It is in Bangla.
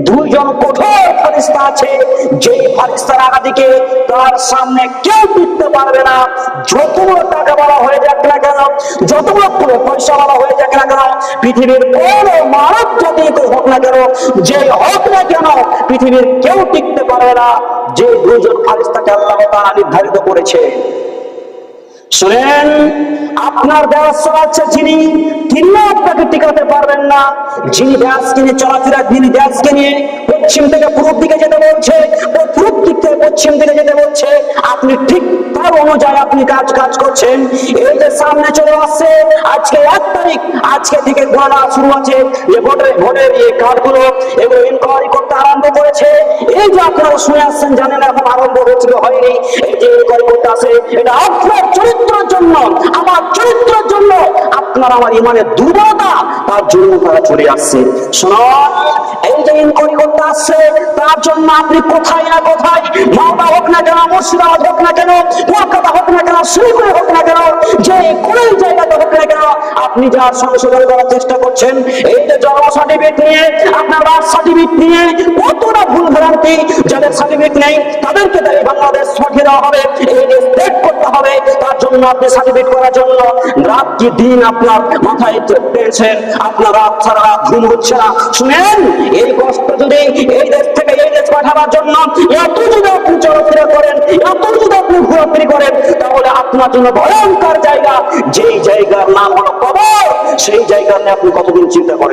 দুইজন কঠোর ফেরেশতা আছে, যেই ফেরেশতার আদিকে তার সামনে কেউ টিকতে পারবে না। যতগুলো টাকা বলা হয়ে যাক না কেন, যতগুলো পয়সা বলা হয়ে যাক না কেন, পৃথিবীর কোন মানব জাতি হোক না কেন, যে হোক না কেন, পৃথিবীর কেউ টিকতে পারবে না। যে দুইজন ফেরেশতাকে আল্লাহ তাআলা নির্ধারিত করেছে, শুনেন, আপনার দেশ চালাচ্ছে যিনি, তিনিও আপনাকে টিকাতে পারবেন না। যিনি দেশকে নিয়ে চলাফেরা, যিনি দেশকে নিয়ে পশ্চিম থেকে পূর্ব দিকে যেতে বলছে, পূর্ব দিক থেকে পশ্চিম দিকে যেতে বলছে, আপনি ঠিক তার অনুযায়ী আপনি কাজ করছেন। এই যে সামনে চলে আসছে আজকে 1 তারিখ, আজকে থেকে গণনা শুরু আছে, যে ভোটের এই কার্ডগুলো এগুলো ইনকোয়ারি করতে আরম্ভ করেছে। এই যে আপনারা শুনে আসছেন, জানেন এখন আরম্ভ হয়েছিল, হয়নি। এই যে ইনকোয়ারি করতে আসে, এটা আপনার চরিত্রের জন্য, আমার চরিত্রের জন্য, আপনার আমার ইমানের দুর্বলতা, তার জন্য তারা চলে আসছে। শুনুন, এই যে ইনকোয়ারি করতে আসছে, তার জন্য আপনি কোথায় না কোথায়, মালদা হোক না কেন, মুর্শিদাবাদ হোক না কেন, কলকাতা হোক না কেন, শিলিগুড়ি হোক না কেন, যে কোনো জায়গাতে হোক না কেন, আপনি যার সংশোধন করার চেষ্টা করছেন, এই যে জন্ম সার্টিফিকেট নিয়ে, আপনার বার্থ সার্টিফিকেট নিয়ে কতটা ভুল ভ্রান্তি, যাদের সার্টিফিকেট নেই তাদেরকে তাই বাংলাদেশ পাঠিয়ে দেওয়া হবে, এই যে স্টেট করতে হবে। তার জন্য আপনি সার্টিফিকেট করার জন্য রাত কি দিন আপনার মাথায় টেনশন, আপনার রাত সারা রাত ঘুম হচ্ছে না। শুনেন, এই কষ্ট যদি এই দেশ থেকে এই দেশ পাঠাবার জন্য এত যদি আপনি চলাফেরা করেন, এত যদি আপনি ঘোরাফেরি করেন, তাহলে আপনার জন্য ভয়ঙ্কর জায়গা, যেই জায়গার নাম হলো কবর, সেই জায়গা নিয়ে আপনি কতদিন চিন্তা করেন।